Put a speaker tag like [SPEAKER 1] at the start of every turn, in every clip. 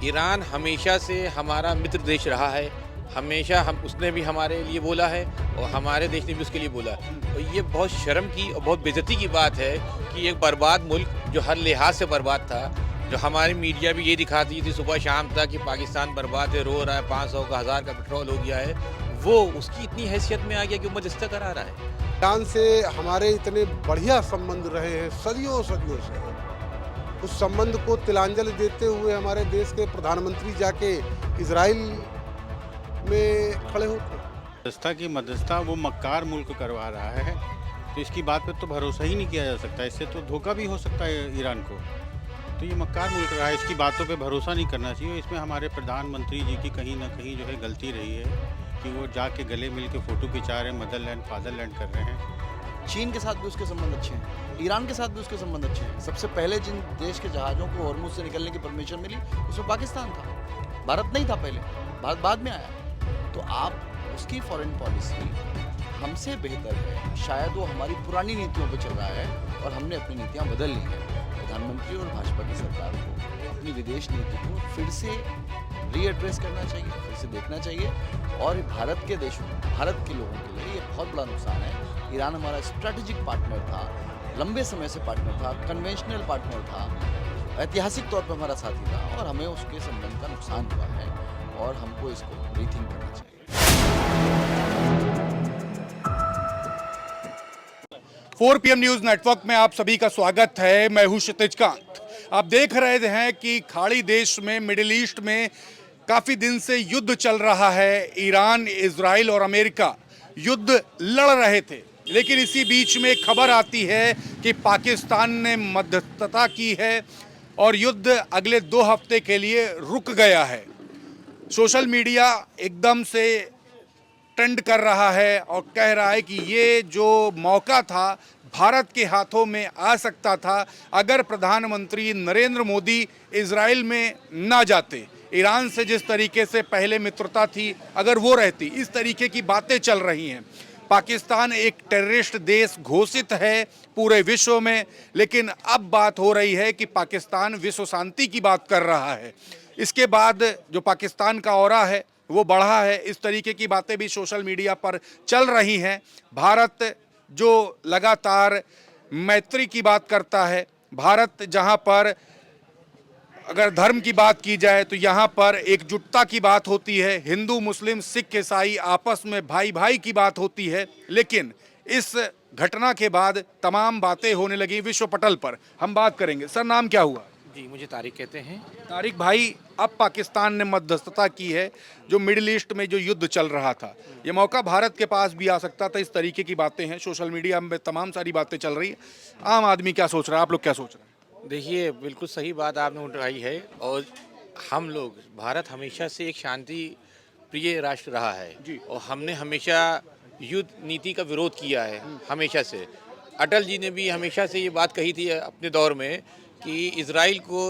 [SPEAKER 1] Iran हमेशा से हमारा मित्र देश रहा है। हमेशा हम उसने भी हमारे लिए बोला है और हमारे देश ने भी उसके लिए बोला। और ये बहुत शर्म की और बहुत बेइज्जती की बात है कि एक बर्बाद मुल्क जो हर लिहाज से बर्बाद था, जो हमारी मीडिया भी ये दिखाती थी सुबह शाम तक कि पाकिस्तान बर्बाद है, रो रहा है, 500 का 1000 का पेट्रोल हो गया है, वो उसकी इतनी हैसियत में आ गया कि वो मजस्ता करा रहा है।
[SPEAKER 2] ईरान से हमारे इतने बढ़िया संबंध रहे हैं सदियों सदियों से। उस संबंध को तिलांजलि देते हुए हमारे देश के प्रधानमंत्री जाके इजराइल में खड़े होते हैं।
[SPEAKER 3] मध्यस्थता की मध्यस्थता वो मक्कार मुल्क करवा रहा है, तो इसकी बात पे तो भरोसा ही नहीं किया जा सकता। इससे तो धोखा भी हो सकता है ईरान को। तो ये मक्कार मुल्क रहा है, इसकी बातों पे भरोसा नहीं करना चाहिए। इसमें हमारे प्रधानमंत्री जी की कहीं ना कहीं जो है गलती रही है कि वो जाके गले मिल के फ़ोटो खिंचा रहे हैं, मदरलैंड फादरलैंड कर रहे हैं।
[SPEAKER 4] चीन के साथ भी उसके संबंध अच्छे हैं, ईरान के साथ भी उसके संबंध अच्छे हैं। सबसे पहले जिन देश के जहाज़ों को हॉर्मुज़ से निकलने की परमिशन मिली उसमें पाकिस्तान था, भारत नहीं था पहले, भारत बाद में आया। तो आप उसकी फॉरेन पॉलिसी हमसे बेहतर है। शायद वो हमारी पुरानी नीतियों पे चल रहा है और हमने अपनी नीतियाँ बदल ली हैं। प्रधानमंत्री और भाजपा की सरकार को अपनी विदेश नीति को फिर से रीएड्रेस करना चाहिए, फिर से देखना चाहिए। और भारत के देशों, भारत के लोगों के लिए ये बहुत बड़ा नुकसान है। ईरान हमारा स्ट्रैटेजिक पार्टनर था, लंबे समय से पार्टनर था, कन्वेंशनल पार्टनर था, ऐतिहासिक तौर पर हमारा साथी था और हमें उसके संबंध का नुकसान हुआ है और हमको इसको रीथिंक करना चाहिए।
[SPEAKER 5] 4 PM न्यूज़ नेटवर्क में आप सभी का स्वागत है। मैं हूं क्षितिज कांत। आप देख रहे हैं कि खाड़ी देश में, मिडिल ईस्ट में काफ़ी दिन से युद्ध चल रहा है। ईरान, इजराइल और अमेरिका युद्ध लड़ रहे थे, लेकिन इसी बीच में खबर आती है कि पाकिस्तान ने मध्यस्थता की है और युद्ध अगले 2 हफ्ते के लिए रुक गया है। सोशल मीडिया एकदम से ट्रेंड कर रहा है और कह रहा है कि ये जो मौका था भारत के हाथों में आ सकता था अगर प्रधानमंत्री नरेंद्र मोदी इजराइल में ना जाते। ईरान से जिस तरीके से पहले मित्रता थी, अगर वो रहती, इस तरीके की बातें चल रही हैं। पाकिस्तान एक टेररिस्ट देश घोषित है पूरे विश्व में, लेकिन अब बात हो रही है कि पाकिस्तान विश्व शांति की बात कर रहा है। इसके बाद जो पाकिस्तान का ऑरा है वो बढ़ा है। इस तरीके की बातें भी सोशल मीडिया पर चल रही हैं। भारत जो लगातार मैत्री की बात करता है, भारत जहां पर अगर धर्म की बात की जाए तो यहाँ पर एकजुटता की बात होती है, हिंदू मुस्लिम सिख ईसाई आपस में भाई भाई की बात होती है, लेकिन इस घटना के बाद तमाम बातें होने लगी विश्व पटल पर। हम बात करेंगे। सर, नाम क्या हुआ?
[SPEAKER 1] जी, मुझे तारिक कहते हैं।
[SPEAKER 5] तारिक भाई, अब पाकिस्तान ने मध्यस्थता की है जो मिडिल ईस्ट में जो युद्ध चल रहा था, ये मौका भारत के पास भी आ सकता था। इस तरीके की बातें हैं, सोशल मीडिया में तमाम सारी बातें चल रही है। आम आदमी क्या सोच रहा है, आप लोग क्या सोच रहे हैं?
[SPEAKER 1] देखिए, बिल्कुल सही बात आपने उठाई है। और हम लोग, भारत हमेशा से एक शांति प्रिय राष्ट्र रहा है
[SPEAKER 5] जी।
[SPEAKER 1] और हमने हमेशा युद्ध नीति का विरोध किया है, हमेशा से। अटल जी ने भी हमेशा से ये बात कही थी अपने दौर में कि इजराइल को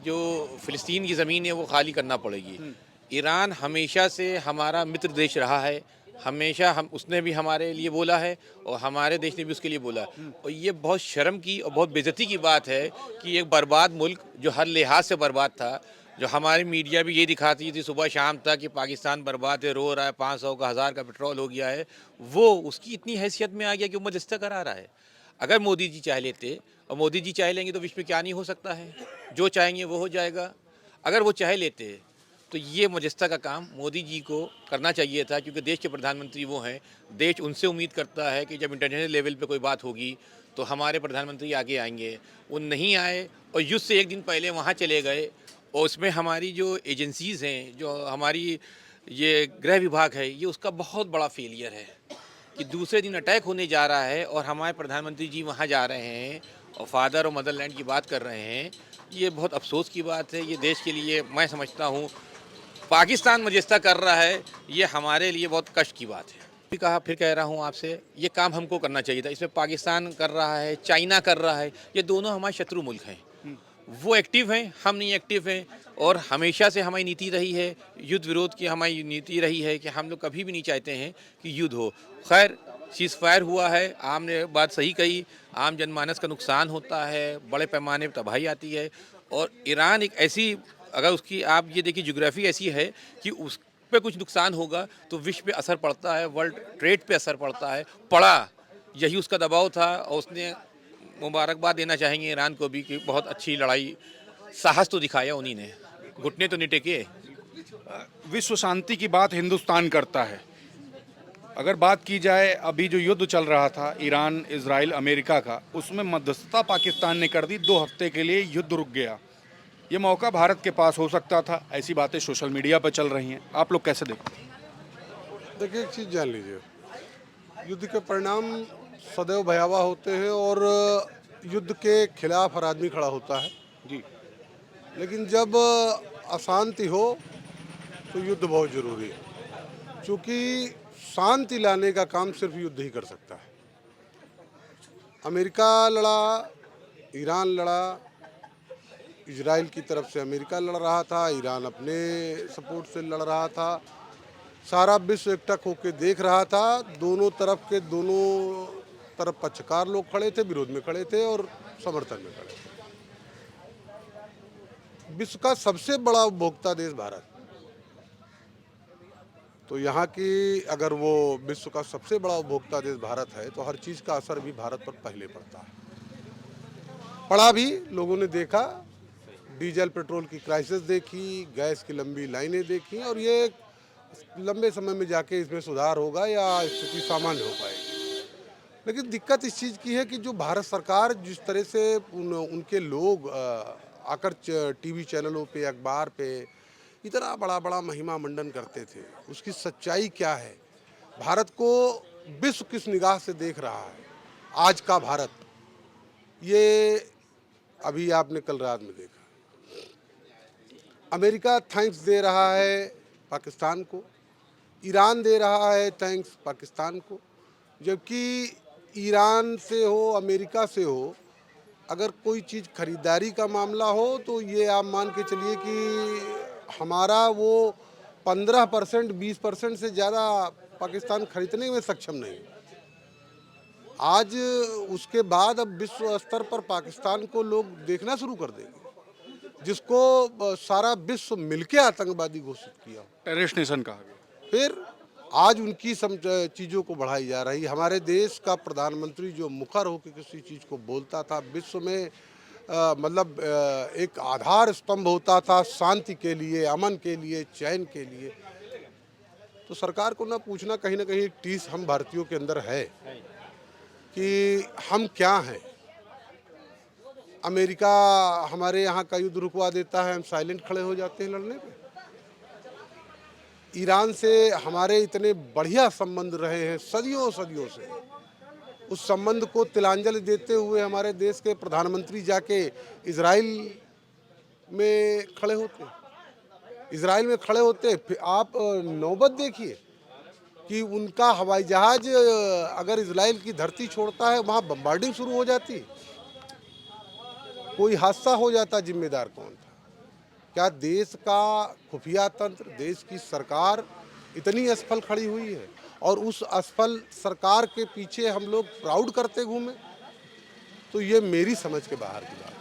[SPEAKER 1] जो फ़िलिस्तीन की ज़मीन है वो खाली करना पड़ेगी। ईरान हमेशा से हमारा मित्र देश रहा है। हमेशा हम उसने भी हमारे लिए बोला है और हमारे देश ने भी उसके लिए बोला। और ये बहुत शर्म की और बहुत बेइज्जती की बात है कि एक बर्बाद मुल्क जो हर लिहाज से बर्बाद था, जो हमारी मीडिया भी ये दिखाती थी सुबह शाम तक कि पाकिस्तान बर्बाद है, रो रहा है, 500 का 1000 का पेट्रोल हो गया है, वो उसकी इतनी हैसियत में आ गया कि वो मध्यस्थता करा रहा है। अगर मोदी जी चाह लेते, और मोदी जी चाह लेंगे तो विश्व में क्या नहीं हो सकता है, जो चाहेंगे वो हो जाएगा। अगर वो चाह लेते तो ये मध्यस्थता का काम मोदी जी को करना चाहिए था, क्योंकि देश के प्रधानमंत्री वो हैं। देश उनसे उम्मीद करता है कि जब इंटरनेशनल लेवल पे कोई बात होगी तो हमारे प्रधानमंत्री आगे आएंगे। वो नहीं आए और युद्ध से एक दिन पहले वहाँ चले गए। और उसमें हमारी जो एजेंसीज़ हैं, जो हमारी ये गृह विभाग है, ये उसका बहुत बड़ा फेलियर है कि दूसरे दिन अटैक होने जा रहा है और हमारे प्रधानमंत्री जी वहाँ जा रहे हैं और फादर और मदरलैंड की बात कर रहे हैं। ये बहुत अफसोस की बात है। ये देश के लिए, मैं समझता हूँ, पाकिस्तान मध्यस्थता कर रहा है, ये हमारे लिए बहुत कष्ट की बात है। फिर कह रहा हूँ आपसे, ये काम हमको करना चाहिए था। इसमें पाकिस्तान कर रहा है, चाइना कर रहा है, ये दोनों हमारे शत्रु मुल्क हैं। वो एक्टिव हैं, हम नहीं एक्टिव हैं। और हमेशा से हमारी नीति रही है, युद्ध विरोध की हमारी नीति रही है कि हम लोग कभी भी नहीं चाहते हैं कि युद्ध हो। खैर, सीज़ फायर हुआ है, आपने बात सही कही, आम जनमानस का नुकसान होता है, बड़े पैमाने पर तबाही आती है। और ईरान एक ऐसी अगर उसकी आप ये देखिए ज्योग्राफी ऐसी है कि उस पे कुछ नुकसान होगा तो विश्व पे असर पड़ता है, वर्ल्ड ट्रेड पे असर पड़ता है, पड़ा। यही उसका दबाव था और उसने मुबारकबाद देना चाहेंगे ईरान को भी कि बहुत अच्छी लड़ाई, साहस तो दिखाया उन्हीं ने, घुटने तो नहीं टेके।
[SPEAKER 5] विश्व शांति की बात हिंदुस्तान करता है। अगर बात की जाए अभी जो युद्ध चल रहा था ईरान इजराइल अमेरिका का, उसमें मध्यस्थता पाकिस्तान ने कर दी, 2 हफ्ते के लिए युद्ध रुक गया। ये मौका भारत के पास हो सकता था, ऐसी बातें सोशल मीडिया पर चल रही हैं। आप लोग कैसे देखते हैं?
[SPEAKER 2] देखिए, एक चीज़ जान लीजिए, युद्ध के परिणाम सदैव भयावह होते हैं और युद्ध के खिलाफ हर आदमी खड़ा होता है।
[SPEAKER 5] जी।
[SPEAKER 2] लेकिन जब अशांति हो तो युद्ध बहुत ज़रूरी है, क्योंकि शांति लाने का काम सिर्फ युद्ध ही कर सकता है। अमेरिका लड़ा, ईरान लड़ा, इजराइल की तरफ से अमेरिका लड़ रहा था, ईरान अपने सपोर्ट से लड़ रहा था, सारा विश्व एकटक होकर देख रहा था। दोनों तरफ पक्षकार लोग खड़े थे, विरोध में खड़े थे और समर्थन में खड़े थे। विश्व का सबसे बड़ा उपभोक्ता देश भारत, तो यहाँ की अगर वो विश्व का सबसे बड़ा उपभोक्ता देश भारत है तो हर चीज़ का असर भी भारत पर पहले पड़ता है। पड़ा भी, लोगों ने देखा, डीजल पेट्रोल की क्राइसिस देखी, गैस की लंबी लाइनें देखी, और ये लंबे समय में जाके इसमें सुधार होगा या स्थिति सामान्य हो पाएगी। लेकिन दिक्कत इस चीज़ की है कि जो भारत सरकार जिस तरह से उनके लोग आकर टीवी चैनलों पे, अखबार पे इतना बड़ा बड़ा महिमा मंडन करते थे, उसकी सच्चाई क्या है? भारत को विश्व किस निगाह से देख रहा है? आज का भारत, ये अभी आपने कल रात में देखा, अमेरिका थैंक्स दे रहा है पाकिस्तान को, ईरान दे रहा है थैंक्स पाकिस्तान को, जबकि ईरान से हो, अमेरिका से हो, अगर कोई चीज़ खरीदारी का मामला हो तो ये आप मान के चलिए कि हमारा वो 15%, 20% से ज़्यादा पाकिस्तान खरीदने में सक्षम नहीं। आज उसके बाद अब विश्व स्तर पर पाकिस्तान को लोग देखना शुरू कर देंगे, जिसको सारा विश्व मिलके आतंकवादी घोषित किया,
[SPEAKER 5] टेररिस्ट नेशन कहा गया।
[SPEAKER 2] फिर आज उनकी चीज़ों को बढ़ाई जा रही। हमारे देश का प्रधानमंत्री जो मुखर होकर किसी चीज़ को बोलता था, विश्व में एक आधार स्तंभ होता था शांति के लिए, अमन के लिए, चैन के लिए, तो सरकार को ना पूछना कहीं ना कहीं टीस हम भारतीयों के अंदर है कि हम क्या हैं। अमेरिका हमारे यहाँ का युद्ध रुकवा देता है, हम साइलेंट खड़े हो जाते हैं लड़ने पे। ईरान से हमारे इतने बढ़िया संबंध रहे हैं सदियों सदियों से, उस संबंध को तिलांजलि देते हुए हमारे देश के प्रधानमंत्री जाके इजराइल में खड़े होते। फिर आप नौबत देखिए कि उनका हवाई जहाज अगर इजराइल की धरती छोड़ता है, वहाँ बम्बार्डिंग शुरू हो जाती, कोई हादसा हो जाता, जिम्मेदार कौन था? क्या देश का खुफिया तंत्र, देश की सरकार इतनी असफल खड़ी हुई है और उस असफल सरकार के पीछे हम लोग प्राउड करते घूमे? तो ये मेरी समझ के बाहर की बात है।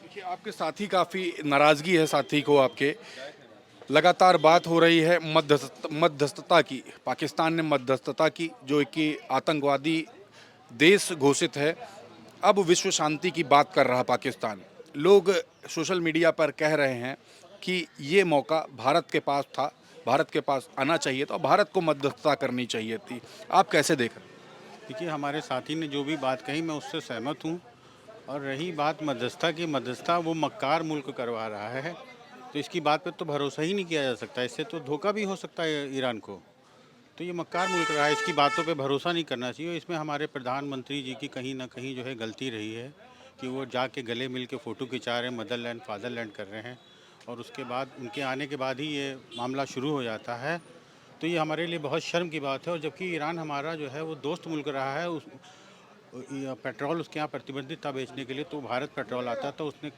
[SPEAKER 5] देखिए, आपके साथी काफ़ी नाराज़गी है, साथी को आपके लगातार बात हो रही है मध्यस्थता की। पाकिस्तान ने मध्यस्थता की, जो कि आतंकवादी देश घोषित है। अब विश्व शांति की बात कर रहा पाकिस्तान। लोग सोशल मीडिया पर कह रहे हैं कि ये मौका भारत के पास था, भारत के पास आना चाहिए था, भारत को मध्यस्थता करनी चाहिए थी। आप कैसे देख रहे हैं?
[SPEAKER 3] देखिए, हमारे साथी ने जो भी बात कही मैं उससे सहमत हूँ। और रही बात मध्यस्थता की, मध्यस्थता वो मक्कार मुल्क करवा रहा है, तो इसकी बात पे तो भरोसा ही नहीं किया जा सकता। इससे तो धोखा भी हो सकता है ईरान को। तो ये मक्कार मुल्क रहा है, इसकी बातों पे भरोसा नहीं करना चाहिए। इसमें हमारे प्रधानमंत्री जी की कहीं ना कहीं जो है गलती रही है कि वो जाके गले मिल के फ़ोटो खिंचा रहे हैं, मदरलैंड फादरलैंड कर रहे हैं, और उसके बाद उनके आने के बाद ही ये मामला शुरू हो जाता है। तो ये हमारे लिए बहुत शर्म की बात है। और जबकि ईरान हमारा जो है वो दोस्त मुल्क रहा है, उस पेट्रोल उसके यहाँ प्रतिबंधित था बेचने के लिए, तो भारत पेट्रोल आता तो उसने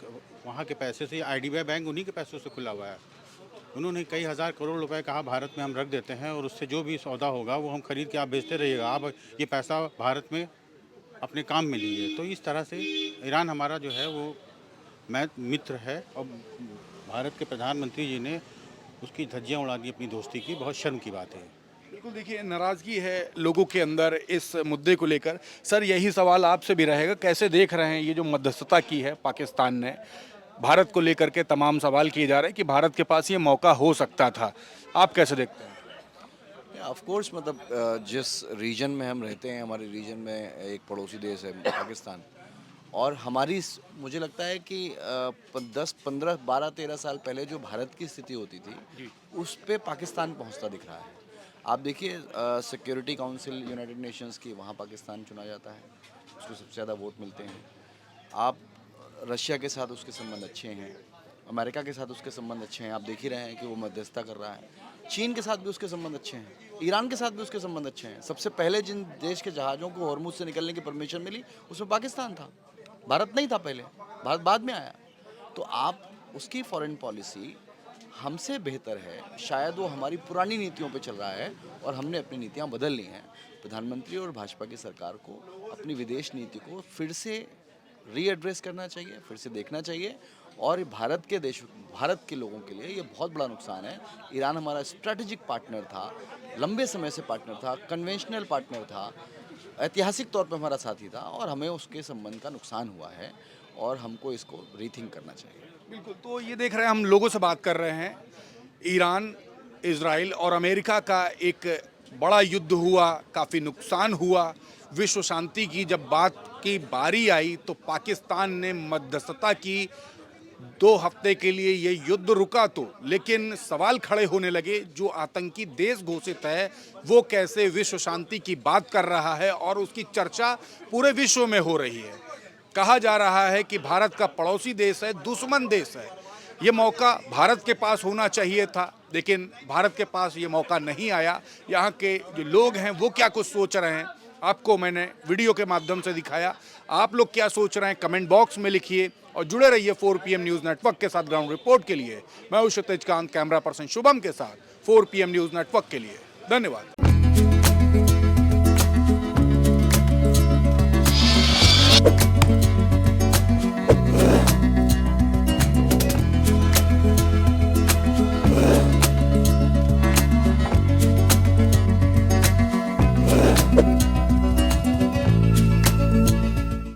[SPEAKER 3] वहाँ के पैसे से, IDBI बैंक उन्हीं के पैसों से खुला हुआ है। उन्होंने कई हज़ार करोड़ रुपए कहा भारत में हम रख देते हैं और उससे जो भी सौदा होगा वो हम खरीद के आप बेचते रहिएगा, आप ये पैसा भारत में अपने काम में लीजिए। तो इस तरह से ईरान हमारा जो है वो मित्र है और भारत के प्रधानमंत्री जी ने उसकी धज्जियां उड़ा दी अपनी दोस्ती की, बहुत शर्म की बात है।
[SPEAKER 5] बिल्कुल, देखिए नाराज़गी है लोगों के अंदर इस मुद्दे को लेकर। सर, यही सवाल आपसे भी रहेगा, कैसे देख रहे हैं ये जो मध्यस्थता की है पाकिस्तान ने, भारत को लेकर के तमाम सवाल किए जा रहे हैं कि भारत के पास ये मौका हो सकता था, आप कैसे देखते हैं?
[SPEAKER 4] ऑफ कोर्स, मतलब जिस रीजन में हम रहते हैं, हमारे रीजन में एक पड़ोसी देश है पाकिस्तान, और मुझे लगता है कि 10, 15, 12, 13 साल पहले जो भारत की स्थिति होती थी उस पे पाकिस्तान पहुंचता दिख रहा है। आप देखिए, सिक्योरिटी काउंसिल यूनाइटेड नेशंस की, वहाँ पाकिस्तान चुना जाता है, उसको सबसे ज़्यादा वोट मिलते हैं। आप रशिया के साथ उसके संबंध अच्छे हैं, अमेरिका के साथ उसके संबंध अच्छे हैं, आप देख ही रहे हैं कि वो मध्यस्थता कर रहा है। चीन के साथ भी उसके संबंध अच्छे हैं, ईरान के साथ भी उसके संबंध अच्छे हैं। सबसे पहले जिन देश के जहाज़ों को हॉर्मुज से निकलने की परमिशन मिली उसमें पाकिस्तान था, भारत नहीं था पहले, भारत बाद में आया। तो आप उसकी फॉरेन पॉलिसी हमसे बेहतर है, शायद वो हमारी पुरानी नीतियों पे चल रहा है और हमने अपनी नीतियाँ बदल ली हैं। प्रधानमंत्री और भाजपा की सरकार को अपनी विदेश नीति को फिर से रीएड्रेस करना चाहिए, फिर से देखना चाहिए। और भारत के लोगों के लिए ये बहुत बड़ा नुकसान है। ईरान हमारा स्ट्रेटेजिक पार्टनर था, लंबे समय से पार्टनर था, कन्वेंशनल पार्टनर था, ऐतिहासिक तौर पर हमारा साथी था, और हमें उसके संबंध का नुकसान हुआ है और हमको इसको रीथिंक करना चाहिए।
[SPEAKER 5] बिल्कुल, तो ये देख रहे हैं, हम लोगों से बात कर रहे हैं। ईरान, इजराइल और अमेरिका का एक बड़ा युद्ध हुआ, काफ़ी नुकसान हुआ। विश्व शांति की जब बात की बारी आई तो पाकिस्तान ने मध्यस्थता की। 2 हफ्ते के लिए ये युद्ध रुका तो, लेकिन सवाल खड़े होने लगे, जो आतंकी देश घोषित है वो कैसे विश्व शांति की बात कर रहा है और उसकी चर्चा पूरे विश्व में हो रही है। कहा जा रहा है कि भारत का पड़ोसी देश है, दुश्मन देश है। ये मौका भारत के पास होना चाहिए था, लेकिन भारत के पास ये मौका नहीं आया। यहाँ के जो लोग हैं वो क्या कुछ सोच रहे हैं, आपको मैंने वीडियो के माध्यम से दिखाया। आप लोग क्या सोच रहे हैं कमेंट बॉक्स में लिखिए और जुड़े रहिए 4 PM न्यूज़ नेटवर्क के साथ। ग्राउंड रिपोर्ट के लिए मैं हूं क्षितिज कांत, कैमरा पर्सन शुभम के साथ 4 PM न्यूज़ नेटवर्क के लिए। धन्यवाद।